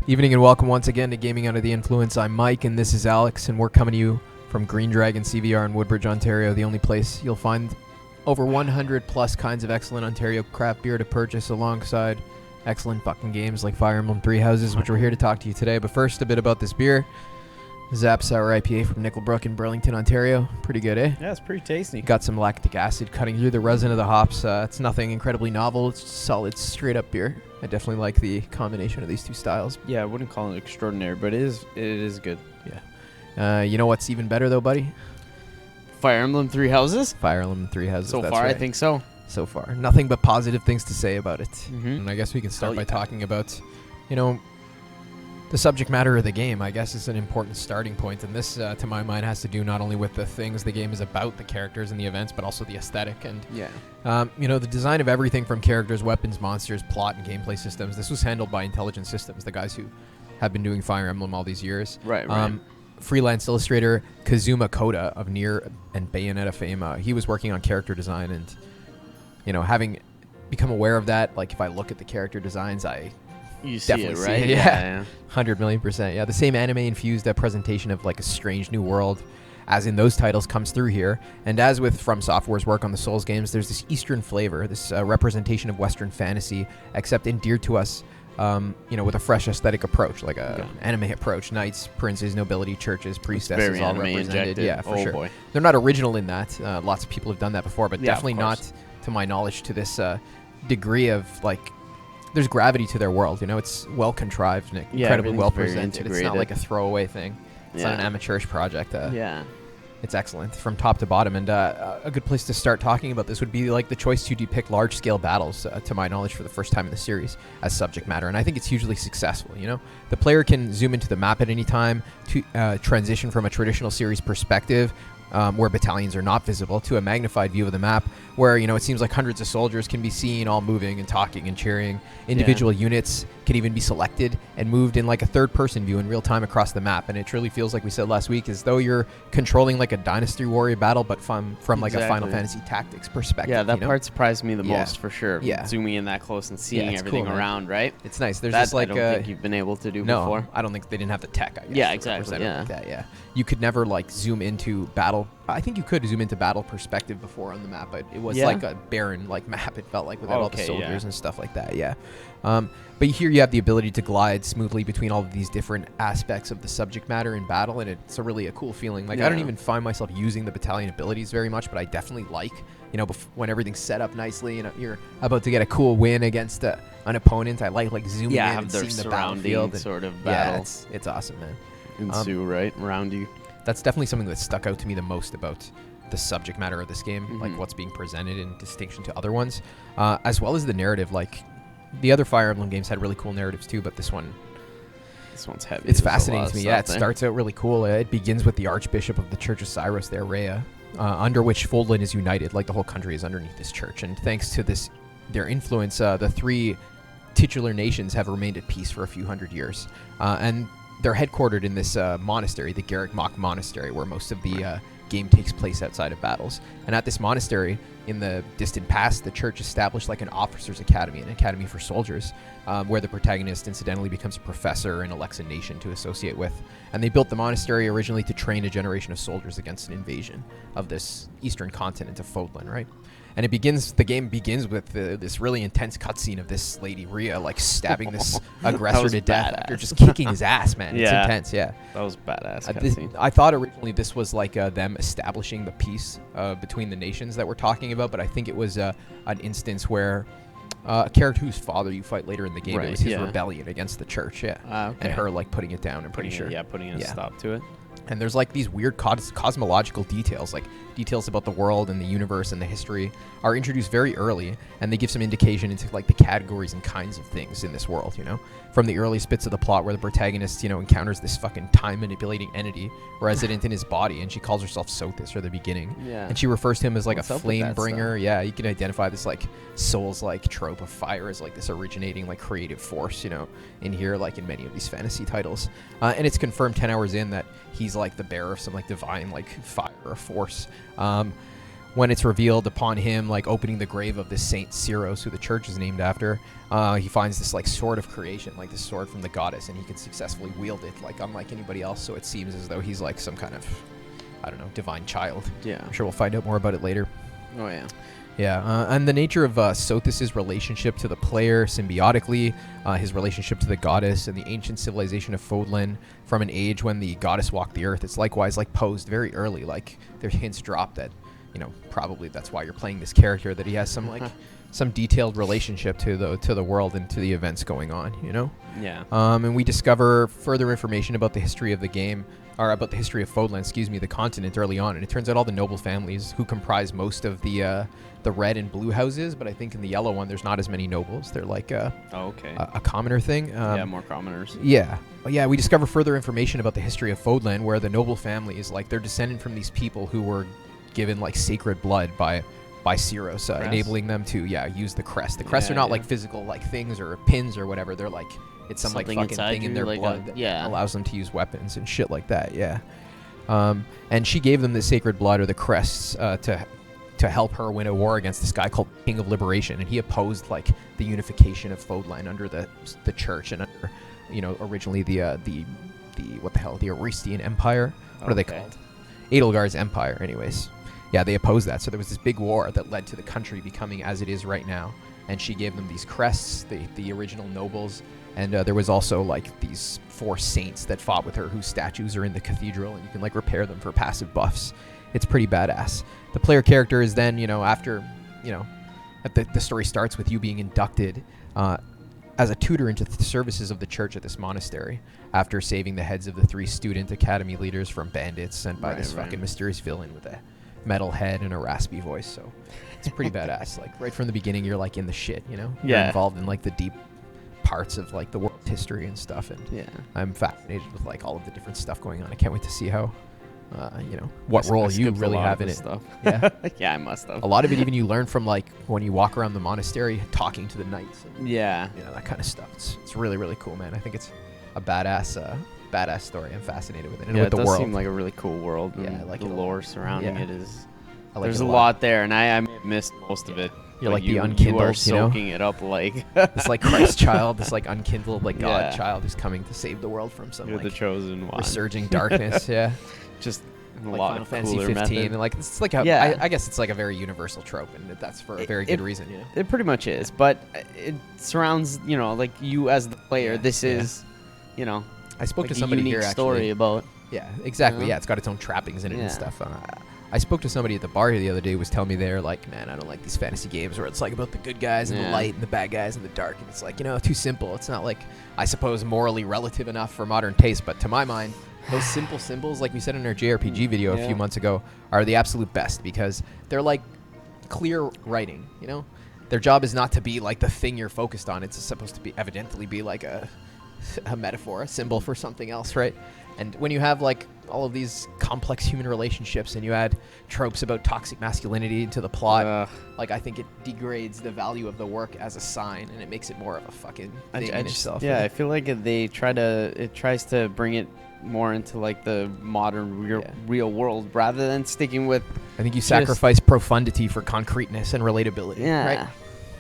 Evening and welcome once again to Gaming Under the Influence. I'm Mike and this is Alex, and we're coming to you from Green Dragon CVR in Woodbridge, Ontario, the only place you'll find over 100 plus kinds of excellent Ontario craft beer to purchase alongside excellent fucking games like Fire Emblem 3 Houses, which we're here to talk to you today. But first, a bit about this beer. Zap Sour IPA from Nickelbrook in Burlington, Ontario. Pretty good, eh? Yeah, it's pretty tasty. Got some lactic acid cutting through the resin of the hops. It's nothing incredibly novel. It's solid, straight-up beer. I definitely like the combination of these two styles. Yeah, I wouldn't call it extraordinary, but it is good. Yeah. You know what's even better, though, buddy? Fire Emblem 3 Houses? Fire Emblem 3 Houses. So that's far, right. I think so. So far. Nothing but positive things to say about it. Mm-hmm. And I guess we can start Hell by yeah. talking about, the subject matter of the game. I guess is an important starting point. And this, to my mind, has to do not only with the things the game is about, the characters and the events, but also the aesthetic. And, Yeah. the design of everything from characters, weapons, monsters, plot, and gameplay systems. This was handled by Intelligent Systems, the guys who have been doing Fire Emblem all these years. Right. Freelance illustrator Kazuma Koda of Nier and Bayonetta fame, he was working on character design, and having become aware of that, like if I look at the character designs, I You see definitely it, see right? it, yeah. 100,000,000%. Yeah, the same anime infused presentation of like a strange new world as in those titles comes through here. And as with From Software's work on the Souls games, there's this Eastern flavor, this representation of Western fantasy, except endeared to us with a fresh aesthetic approach, like a anime approach. Knights, princes, nobility, churches, priestesses, very all anime represented. injected. Yeah, for Oh, sure. boy. They're not original in that. Lots of people have done that before, but Yeah, definitely of not, course. to my knowledge, to this degree of like. There's gravity to their world. It's well contrived and incredibly well everything's very presented. It's not like a throwaway thing. It's not an amateurish project. Yeah. It's excellent from top to bottom, and a good place to start talking about this would be like the choice to depict large-scale battles, to my knowledge, for the first time in the series as subject matter, and I think it's hugely successful. The player can zoom into the map at any time to transition from a traditional series perspective, where battalions are not visible, to a magnified view of the map where, it seems like hundreds of soldiers can be seen all moving and talking and cheering. Individual units can even be selected and moved in like a third-person view in real time across the map. And it truly feels, like we said last week, as though you're controlling like a Dynasty Warrior battle, but from like a Final Fantasy Tactics perspective. Yeah, that part surprised me the Yeah. most, for sure. Yeah. Zooming in that close and seeing it's everything cool, man. around, right? It's nice. There's That just like I don't think you've been able to do no, before. I don't think they didn't have the tech, I guess. Yeah, to exactly, represent it yeah. like that, yeah. You could never like zoom into battle. I think you could zoom into battle perspective before on the map, but it was Yeah. like a barren like map. It felt like without all the Okay, soldiers yeah. and stuff like that. Yeah. But here you have the ability to glide smoothly between all of these different aspects of the subject matter in battle, and it's a really a cool feeling. Like I don't Yeah. even find myself using the battalion abilities very much, but I definitely like, when everything's set up nicely, you're about to get a cool win against an opponent. I like zooming in have and their seeing the battlefield. surrounding sort of Yeah, battle it's awesome, man. ensue right around you. That's definitely something that stuck out to me the most about the subject matter of this game, like Mhm. what's being presented in distinction to other ones, as well as the narrative. Like the other Fire Emblem games had really cool narratives too, but this one's heavy. it's There's a fascinating lot to of me. stuff Yeah, it there. starts out really cool. It begins with the Archbishop of the Church of Cyrus there, Rhea, under which Fodlan is united. Like the whole country is underneath this church, and thanks to their influence, the three titular nations have remained at peace for a few hundred years, and they're headquartered in this monastery, the Garrick Mach Monastery, where most of the game takes place outside of battles. And at this monastery, in the distant past, the church established like an officers' academy, an academy for soldiers, where the protagonist incidentally becomes a professor and elects a nation to associate with. And they built the monastery originally to train a generation of soldiers against an invasion of this eastern continent of Fodlan, right? And the game begins with this really intense cutscene of this lady, Rhea, like stabbing this aggressor was to death badass. after just kicking his ass, man. It's Yeah. intense, yeah. That was badass This- cutscene. I thought originally this was like them establishing the peace between the nations that we're talking about, but I think it was an instance where a character whose father you fight later in the game, it Right, was his yeah. rebellion against the church, yeah. Okay. And her like putting it down, I'm pretty sure. Putting a Yeah. stop to it. And there's like these weird cosmological details, like details about the world and the universe and the history are introduced very early, and they give some indication into like the categories and kinds of things in this world, from the earliest bits of the plot where the protagonist, encounters this fucking time manipulating entity resident in his body, and she calls herself Sothis for the beginning. Yeah. And she refers to him as like What's a up with flame that bringer. stuff? Yeah, you can identify this like Souls-like trope of fire as like this originating like creative force, in here, like in many of these fantasy titles. And it's confirmed 10 hours in that he's like the bearer of some like divine like fire or force. when it's revealed upon him like opening the grave of this Saint Syros, who the church is named after, he finds this like sword of creation, like this sword from the goddess, and he can successfully wield it like unlike anybody else. So it seems as though he's like some kind of, I don't know, divine child. Yeah. I'm sure we'll find out more about it later. Oh yeah. Yeah, and the nature of Sothis' relationship to the player symbiotically, his relationship to the goddess, and the ancient civilization of Fodlan from an age when the goddess walked the earth, it's likewise like posed very early. Like there's hints dropped that, you know, probably that's why you're playing this character, that he has some like some detailed relationship to the world and to the events going on, you know. Yeah. And we discover further information about the history of the game, or about the history of Fodlan, the continent early on, and it turns out all the noble families who comprise most of the red and blue houses, but I think in the yellow one there's not as many nobles. They're like a commoner thing. Yeah, more commoners. Yeah. Yeah, we discover further information about the history of Fodlan, where the noble families, like, they're descended from these people who were given like sacred blood by Syros, enabling them to use the crest. The crests are not like physical like things or pins or whatever. They're like, it's some like fucking thing in their like blood that allows them to use weapons and shit like that. Yeah. And she gave them the sacred blood or the crests to help her win a war against this guy called King of Liberation, and he opposed like the unification of Fodlan under the church and under, you know, originally the what the hell, the Orestian Empire. What are they called? Edelgard's Empire. Anyways, yeah, they opposed that. So there was this big war that led to the country becoming as it is right now. And she gave them these crests, the original nobles, and there was also like these 4 saints that fought with her, whose statues are in the cathedral, and you can like repair them for passive buffs. It's pretty badass. The player character is then, you know, after, you know, the story starts with you being inducted as a tutor into the services of the church at this monastery after saving the heads of the 3 student academy leaders from bandits sent by this fucking mysterious villain with a metal head and a raspy voice. So it's pretty badass. Like right from the beginning, you're like in the shit, you know? You're involved in like the deep parts of like the world's history and stuff. And I'm fascinated with like all of the different stuff going on. I can't wait to see how, you know, what role you really have in it. Stuff. Yeah. Yeah, I must have. A lot of it even you learn from like when you walk around the monastery talking to the knights. And, you know, that kind of stuff. It's really, really cool, man. I think it's a badass story. I'm fascinated with it. And with the world. It does seem like a really cool world. Yeah, and I like the lore surrounding it is. There's a lot there, and I missed most of it. You're like the unkindled, you are soaking it up like it's like Christ child, this like unkindled like God child who's coming to save the world from some You're like the chosen one. resurging darkness. Just a like lot Final of Fantasy cooler 15, method. and like it's like I guess it's like a very universal trope, and that's for a very good reason. You know, it pretty much is, but it surrounds, you know, like you as the player. This is, you know, I spoke like to somebody a unique here story actually. about. Yeah, exactly. You know? Yeah, it's got its own trappings in it and stuff. I spoke to somebody at the bar here the other day who was telling me they're like, man, I don't like these fantasy games where it's like about the good guys and the light and the bad guys and the dark, and it's like, you know, too simple. It's not like, I suppose, morally relative enough for modern taste, but to my mind, those simple symbols, like we said in our JRPG video a few months ago, are the absolute best because they're like clear writing, you know? Their job is not to be like the thing you're focused on. It's supposed to be evidently be like a metaphor, a symbol for something else, right? And when you have like all of these complex human relationships and you add tropes about toxic masculinity into the plot, like I think it degrades the value of the work as a sign, and it makes it more of a fucking thing in itself. Yeah, I feel like it tries to bring it more into like the modern real world rather than sticking with. I think you sacrifice profundity for concreteness and relatability. Right?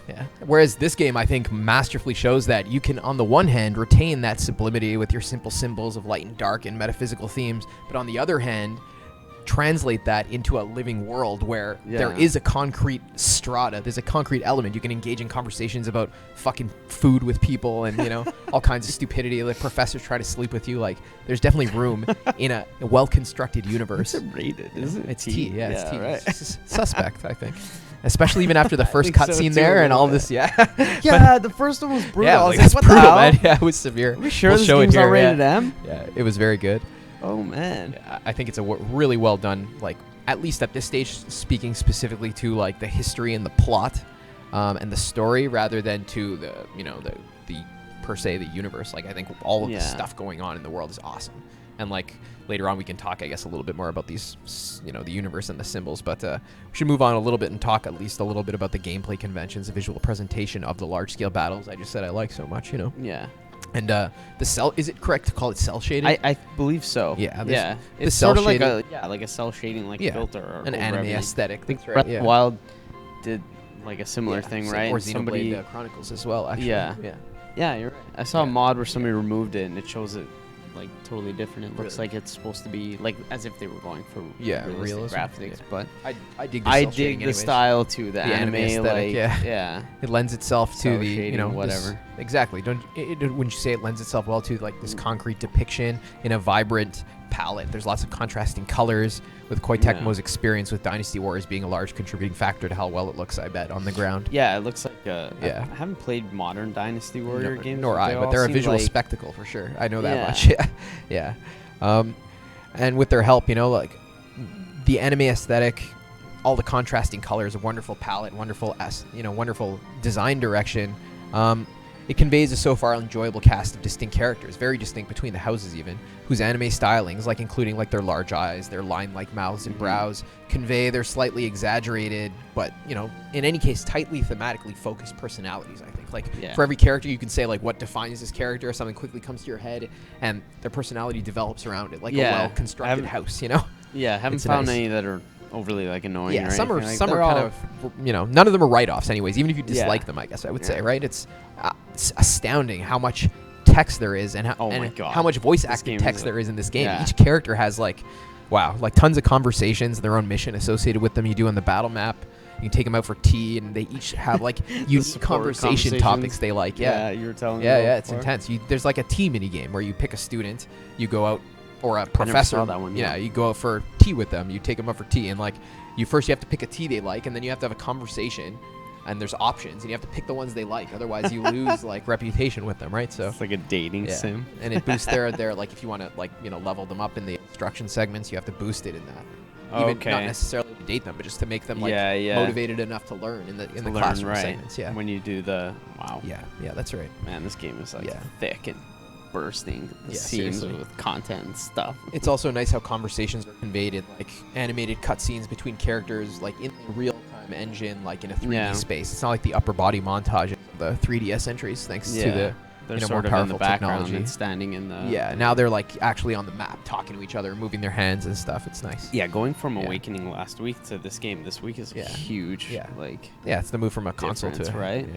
Yeah. Whereas this game, I think, masterfully shows that you can, on the one hand, retain that sublimity with your simple symbols of light and dark and metaphysical themes, but on the other hand, translate that into a living world where there is a concrete strata, there's a concrete element. You can engage in conversations about fucking food with people and, you know, all kinds of stupidity. Like professors try to sleep with you. Like, there's definitely room in a well-constructed universe. It's rated, isn't it? It's T. Yeah, it's T. Right. It's suspect, I think. Especially even after the first cutscene there and all this, the first one was brutal. Yeah, I was that's like, what brutal, the hell? man. Yeah, it was severe. Are we sure We'll this show game's it here, not rated M? Yeah, it was very good. Oh, man. Yeah, I think it's a really well done, like, at least at this stage, speaking specifically to, like, the history and the plot and the story rather than to the, you know, the per se, the universe. Like, I think all of the stuff going on in the world is awesome. And, like, later on we can talk, I guess, a little bit more about these, you know, the universe and the symbols. But we should move on a little bit and talk at least a little bit about the gameplay conventions, the visual presentation of the large-scale battles I just said I like so much, you know. Yeah. And the cell, is it correct to call it cell shading? I believe so. Yeah, Yeah. the It's cell sort of like shading. a cell shading like filter or an over anime everything. aesthetic. I think That's right. Breath of Yeah. the Wild did like a similar Yeah, thing, same- right? Or And somebody, Xenoblade Chronicles as well. Actually. Yeah. Yeah. yeah, you're right. I saw a Yeah. mod where somebody removed it and it shows it like totally different. It looks Really? like it's supposed to be like as if they were going for Yeah, realistic realism, graphics, yeah. but I dig. The I cell shading dig the anyways. style too, the anime aesthetic, like yeah. It lends itself to Cell the shading, this- whatever. exactly. Wouldn't you say it lends itself well to like this concrete depiction in a vibrant palette? There's lots of contrasting colors, with Koei Tecmo's experience with Dynasty Warriors being a large contributing factor to how well it looks. I bet on the ground. Yeah, it looks like Yeah. I haven't played modern Dynasty Warrior games, Nor I, but all they're a seem visual like, spectacle for sure. I know that Yeah. much. Yeah. And with their help, like the anime aesthetic, all the contrasting colors, a wonderful palette, wonderful design direction. It conveys a so far enjoyable cast of distinct characters, very distinct between the houses even, whose anime stylings, like including like their large eyes, their line-like mouths and brows, convey their slightly exaggerated, but in any case, tightly thematically focused personalities. I think for every character, you can say like what defines this character, or something quickly comes to your head, and their personality develops around it, like a well-constructed house. Yeah, haven't It's found nice. any that are overly like annoying. Yeah, or some are anything. Like, some are they're kind all- of none of them are write-offs anyways, even if you Yeah. dislike them, I guess I would say, Yeah. right? It's astounding how much text there is and Oh my God. how much voice This acted game text is there is in this game. yeah. Each character has like tons of conversations, their own mission associated with them. You do on the battle map. You can take them out for tea, and they each have like unique support conversation conversations. topics they like. Yeah, you were telling me. Yeah, about yeah, it's before. intense. There's like a tea mini game where you pick a student, you go out, or a never professor. saw that one, Yeah, yeah. you go out for tea with them. You take them out for tea, and like you have to pick a tea they like, and then you have to have a conversation, and there's options, and you have to pick the ones they like. Otherwise, you lose like reputation with them, right? So It's like a dating yeah, sim. and it boosts their like if you want to level them up in the instruction segments, you have to boost it in that. Even Okay. not necessarily to date them, but just to make them like Yeah. motivated enough to learn in the To learn, classroom right. segments. Yeah. When you do the Yeah, that's right. man, this game is like Yeah. thick and bursting the Yeah, seams seriously. with content and stuff. It's also nice how conversations are conveyed in like animated cutscenes between characters, like in the real-time engine, like in a 3D Yeah. space. It's not like the upper body montage of the 3DS entries, thanks to the They're more sort of in powerful the background technology. and standing in the Yeah, now they're like actually on the map, talking to each other, moving their hands and stuff. It's nice. Yeah, going from Yeah. Awakening last week to this game this week is Yeah. huge. Yeah. Like, Yeah, it's the move from a console to Difference, right?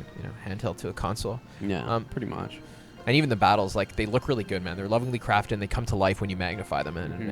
handheld to a console. yeah, pretty much. And even the battles, like, they look really good, man. They're lovingly crafted, and they come to life when you magnify them. And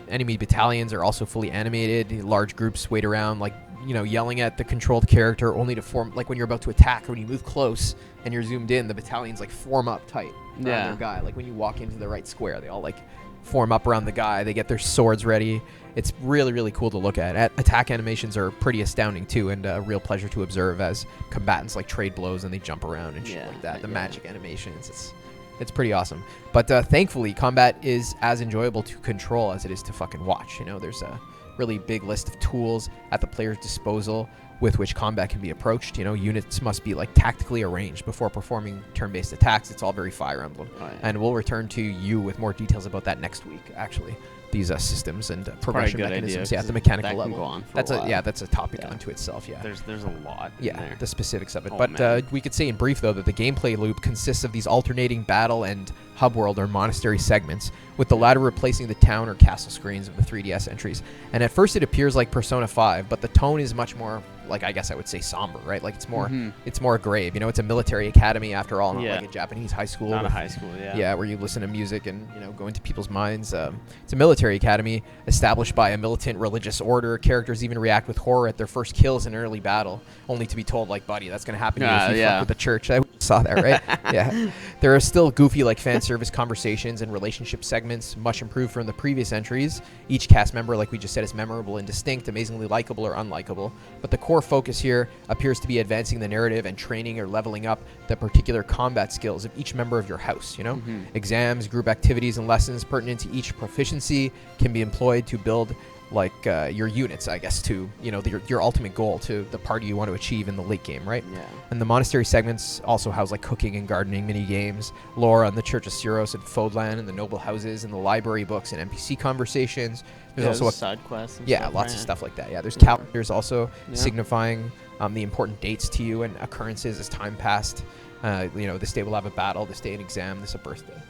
enemy battalions are also fully animated. Large groups wait around, like, yelling at the controlled character, only to form, like, when you're about to attack, or when you move close and you're zoomed in, the battalions, like, form up tight around their guy. Like, when you walk into the right square, they all, like, form up around the guy. They get their swords ready. It's really, really cool to look at. Attack animations are pretty astounding, too, and a real pleasure to observe as combatants, like, trade blows and they jump around and shit Yeah, like that. The yeah. magic animations, it's pretty awesome. But thankfully, combat is as enjoyable to control as it is to fucking watch. There's a really big list of tools at the player's disposal with which combat can be approached. Units must be like tactically arranged before performing turn-based attacks. It's all very Fire Emblem. Oh, yeah. And we'll return to you with more details about that next week, actually. These systems and progression good idea, mechanisms. Yeah, at 'cause the mechanical that can level. go on for a That's while. that's a topic Yeah. unto itself. Yeah. There's a lot. in Yeah, there. the specifics of it. Oh, But man. we could say in brief, though, that the gameplay loop consists of these alternating battle and hub world or monastery segments, with the latter replacing the town or castle screens of the 3DS entries. And at first it appears like Persona 5, but the tone is much more, like, I guess I would say somber, right? Like, it's more grave. It's a military academy after all, not Yeah. like a Japanese high school. Not a with- high school. Yeah. yeah, where you listen to music and go into people's minds. It's a military academy established by a militant religious order. Characters even react with horror at their first kills in early battle, only to be told, like, buddy, that's going to happen to you if you fuck with the church. I saw that, right? Yeah. There are still goofy, like, fan service conversations and relationship segments, much improved from the previous entries. Each cast member, like we just said, is memorable and distinct, amazingly likable or unlikable. But the core focus here appears to be advancing the narrative and training or leveling up the particular combat skills of each member of your house. Exams, group activities, and lessons pertinent to each proficiency can be employed to build your units, I guess, to your ultimate goal, to the party you want to achieve in the late game, right? Yeah. And the monastery segments also house like cooking and gardening mini games, lore on the Church of Syros and Fodland, and the noble houses, and the library books and NPC conversations. There's also side quests. And yeah, stuff, lots right? of stuff like that. Yeah, there's calendars also Yeah. signifying the important dates to you and occurrences as time passed. This day we'll have a battle, this day an exam, this a birthday.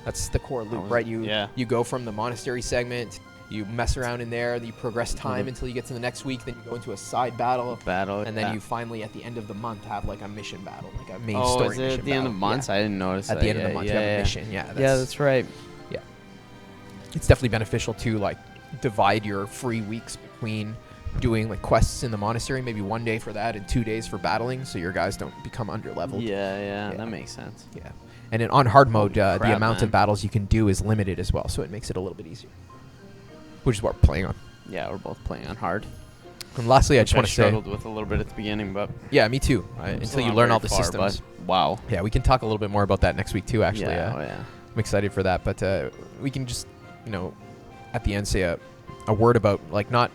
That's the core loop, right? You go from the monastery segment, you mess around in there, you progress time until you get to the next week, then you go into a side battle, and then you finally at the end of the month have like a mission battle, like a main story mission. Oh, is it at the end of months? I didn't notice that. At the end of the month, you have a mission. Yeah, that's right. Yeah, it's definitely beneficial to like divide your free weeks between doing like quests in the monastery, maybe 1 day for that and 2 days for battling, so your guys don't become under-leveled. Yeah, that makes sense. Yeah, and on hard mode, the amount man. of battles you can do is limited as well, so it makes it a little bit easier, which is what we're playing on. Yeah, we're both playing on hard. And lastly, I just want to say, struggled with a little bit at the beginning, but yeah, me too. Until you learn all the systems. Wow. Yeah, we can talk a little bit more about that next week too. Actually, yeah. I'm excited for that. But we can just, at the end say a word about like not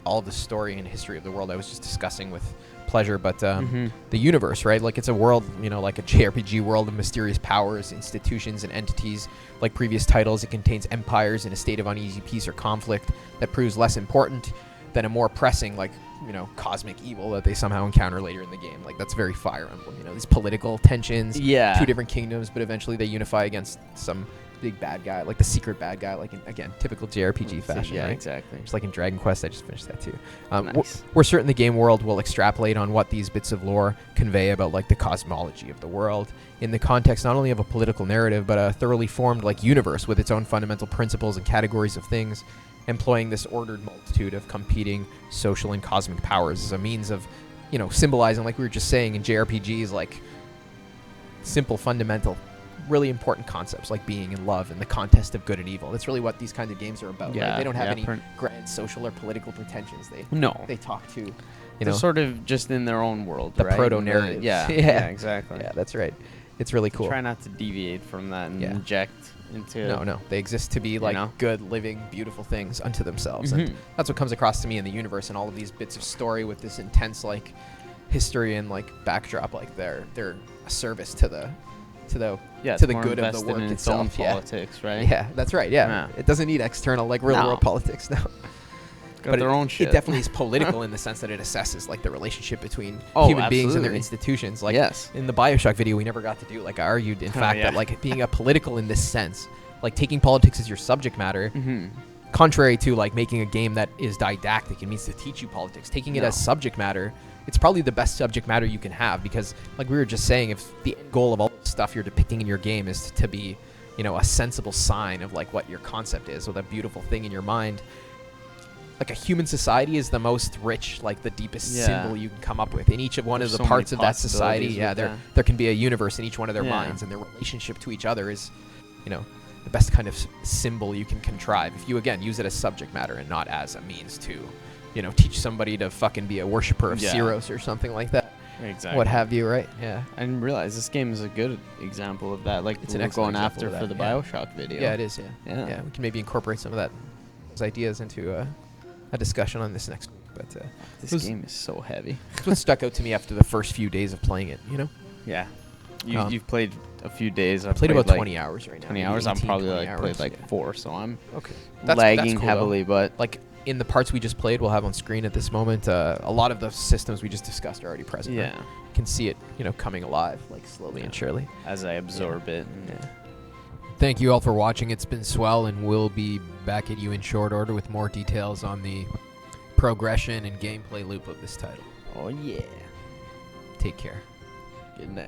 all of the story and history of the world I was just discussing with pleasure, but the universe, right? Like it's a world, like a JRPG world of mysterious powers, institutions, and entities. Like previous titles, it contains empires in a state of uneasy peace or conflict that proves less important than a more pressing, like, cosmic evil that they somehow encounter later in the game. Like that's very Fire Emblem, these political tensions, two different kingdoms, but eventually they unify against some big bad guy, like the secret bad guy, like again, typical JRPG fashion. Yeah, right? exactly. Just like in Dragon Quest, I just finished that too. Nice. We're certain the game world will extrapolate on what these bits of lore convey about like the cosmology of the world in the context not only of a political narrative, but a thoroughly formed like universe with its own fundamental principles and categories of things, employing this ordered multitude of competing social and cosmic powers as a means of, symbolizing, like we were just saying in JRPGs, like simple, fundamental, really important concepts like being in love and the contest of good and evil. That's really what these kinds of games are about. Yeah, right? They don't have any grand social or political pretensions. They talk to, they're sort of just in their own world, the right? proto-narrative. Yeah, exactly. Yeah, that's right. It's really cool. Try not to deviate from that and inject into... No. They exist to be like good, living, beautiful things unto themselves. And that's what comes across to me in the universe and all of these bits of story with this intense like history and like backdrop. Like they're a service to the good of the work in itself. Its own politics, right? Yeah, that's right. Yeah. It doesn't need external like real world politics. No. Got their own shit. It definitely is political in the sense that it assesses like the relationship between human beings and their institutions. Like in the BioShock video, we never got to do. Like I argued, in fact, that like being a political in this sense, like taking politics as your subject matter, contrary to like making a game that is didactic and means to teach you politics, taking it as subject matter, it's probably the best subject matter you can have, because like we were just saying, if the end goal of all the stuff you're depicting in your game is to be, a sensible sign of like what your concept is, with a beautiful thing in your mind. Like a human society is the most rich, like the deepest symbol you can come up with. In each of one of the parts of that society, there can be a universe in each one of their minds, and their relationship to each other is, the best kind of symbol you can contrive. If you, again, use it as subject matter and not as a means to, teach somebody to fucking be a worshiper of Ceros or something like that. Exactly. What have you, right? Yeah. I didn't realize this game is a good example of that. Like, it's an going after for the BioShock video. Yeah, it is, yeah. We can maybe incorporate some of those ideas into a discussion on this next week. But this game is so heavy. It's what stuck out to me after the first few days of playing it, Yeah. You've played a few days. I've played about 20 hours right now. 20 hours. 18, I'm probably played like 4, so I'm that's lagging cool, heavily. But like in the parts we just played, we'll have on screen at this moment. A lot of the systems we just discussed are already present. Yeah. Right? You can see it, coming alive, like slowly and surely as I absorb it. Thank you all for watching. It's been swell, and we'll be back at you in short order with more details on the progression and gameplay loop of this title. Oh yeah. Take care. Good night.